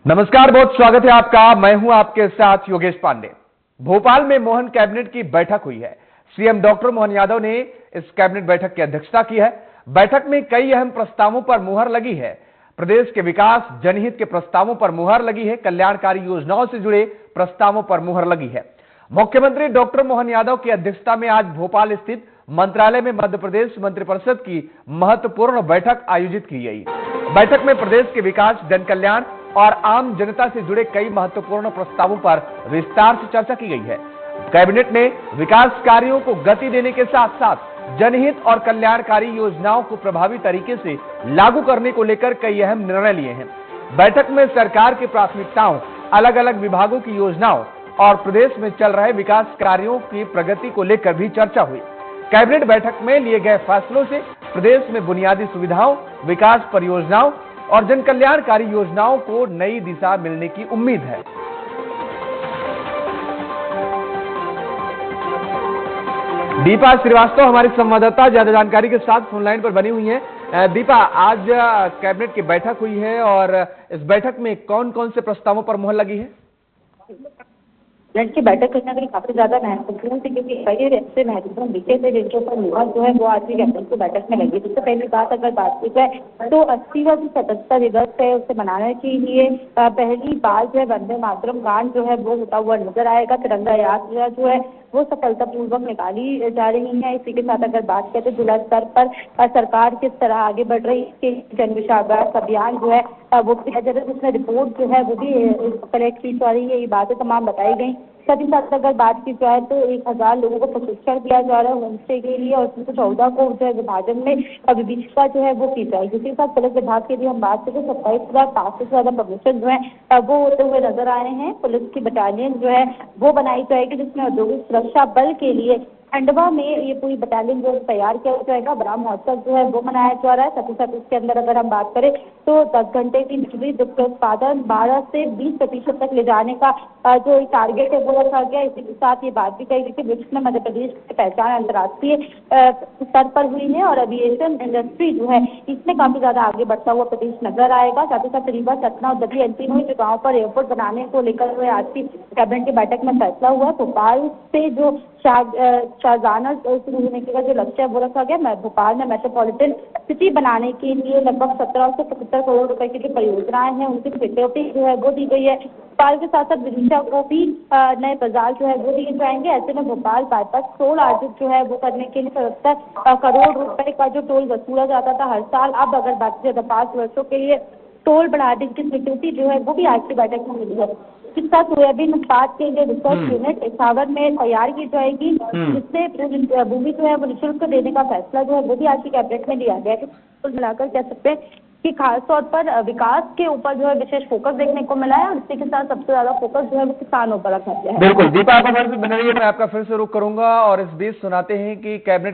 नमस्कार, बहुत स्वागत है आपका। मैं हूं आपके साथ योगेश पांडे। भोपाल में मोहन कैबिनेट की बैठक हुई है। सीएम डॉक्टर मोहन यादव ने इस कैबिनेट बैठक की अध्यक्षता की है। बैठक में कई अहम प्रस्तावों पर मुहर लगी है। प्रदेश के विकास, जनहित के प्रस्तावों पर मुहर लगी है। कल्याणकारी योजनाओं से जुड़े प्रस्तावों पर मुहर लगी है। मुख्यमंत्री डॉक्टर मोहन यादव की अध्यक्षता में आज भोपाल स्थित मंत्रालय में मध्य प्रदेश मंत्रिपरिषद की महत्वपूर्ण बैठक आयोजित की गई। बैठक में प्रदेश के विकास, जन कल्याण और आम जनता से जुड़े कई महत्वपूर्ण प्रस्तावों पर विस्तार से चर्चा की गई है। कैबिनेट ने विकास कार्यों को गति देने के साथ साथ जनहित और कल्याणकारी योजनाओं को प्रभावी तरीके से लागू करने को लेकर कई अहम निर्णय लिए हैं। बैठक में सरकार की प्राथमिकताओं, अलग अलग विभागों की योजनाओं और प्रदेश में चल रहे विकास कार्यों की प्रगति को लेकर भी चर्चा हुई। कैबिनेट बैठक में लिए गए फैसलों से प्रदेश में बुनियादी सुविधाओं, विकास परियोजनाओं और जन कल्याणकारी योजनाओं को नई दिशा मिलने की उम्मीद है। दीपा श्रीवास्तव हमारी संवाददाता ज्यादा जानकारी के साथ फोन लाइन पर बनी हुई हैं। दीपा, आज कैबिनेट की बैठक हुई है और इस बैठक में कौन कौन से प्रस्तावों पर मुहर लगी है? की बैठक करना भी काफी ज्यादा महत्वपूर्ण थी, क्योंकि कई ऐसे महत्वपूर्ण विषय थे जिनके ऊपर मुहर जो है वो आज की कैबिनेट की बैठक में लगी। सबसे पहली बात अगर बात की जाए तो 80वां जो स्वतंत्रता दिवस है उसे मनाने के लिए पहली बार जो है वंदे मातरम गान जो है वो होता हुआ नजर आएगा। तिरंगा यात्रा जो है वो सफलतापूर्वक निकाली जा रही है। इसी के साथ अगर बात करें तो जिला स्तर पर सरकार किस तरह आगे बढ़ रही है, जन विश्वास अभियान जो है वो जिसमें रिपोर्ट जो है वो भी कलेक्ट की जा रही है। ये बातें तमाम बताई गई। साथ ही साथ अगर बात की जाए तो 1000 लोगों को प्रशिक्षण दिया जा रहा है होम स्टे के लिए और उसमें 14 को जो है विभाजन में विभिषिका जो है वो की जाएगी। इसी के साथ पुलिस विभाग के लिए हम बात करें 27,500 से ज्यादा प्रमोशन जो है वो होते हुए नजर आए हैं। पुलिस की बटालियन जो है वो बनाई जाएगी, जिसमें औद्योगिक सुरक्षा बल के लिए खंडवा में ये पूरी बटालियन जो तैयार किया जाएगा। बड़ा महोत्सव जो है वो मनाया जा रहा है। साथ ही साथ इसके अंदर अगर हम बात करें तो 10 घंटे की बिजली उत्पादन 12 से 20% तक ले जाने का जो टारगेट है वो रखा गया। इसी के साथ ये बात भी कही गई कि विश्व में मध्य प्रदेश की पहचान अंतर्राष्ट्रीय स्तर पर हुई है और एविएशन इंडस्ट्री जो है इसमें काफी ज्यादा आगे बढ़ता हुआ प्रदेश नजर आएगा। साथ ही साथ रीवा, सतना और दतिया इन तीनों ही जगहों पर एयरपोर्ट बनाने को लेकर हुए आज की कैबिनेट की बैठक में फैसला हुआ। भोपाल से जो शाहजहां शुरू होने का जो लक्ष्य है वो रखा गया। भोपाल में मेट्रोपॉलिटन सिटी बनाने के लिए लगभग 1775 करोड़ रुपए की जो परियोजनाएं हैं उनकी स्वीकृति जो है वो दी गई है। भोपाल के साथ साथ विदिशा को भी नए बाजार जो है वो दिए जाएंगे। ऐसे में भोपाल बाईपास टोल अर्जित जो है वो करने के लिए 77 करोड़ रुपए का जो टोल वसूला जाता था हर साल, अब अगर बात की जाए 5 वर्षों के लिए टोल बढ़ाने की स्वीकृति जो है वो भी आज की बैठक में मिली है। इसके साथ सोयाबीन उत्पाद के लिए रिसर्च यूनिट इसावर में तैयार की जाएगी, जिससे भूमि जो है वो निःशुल्क देने का फैसला जो है वो भी आज की कैबिनेट में लिया गया है। कुल मिलाकर कह सकते हैं कि खासतौर पर विकास के ऊपर जो है विशेष फोकस देखने को मिला है और इसी के साथ सबसे ज्यादा फोकस जो है वो किसानों पर रखा गया है। बिल्कुल दीपा, आप हमारे से बने रहिए। मैं आपका फिर से रुख करूंगा और इस बीच सुनाते हैं कि कैबिनेट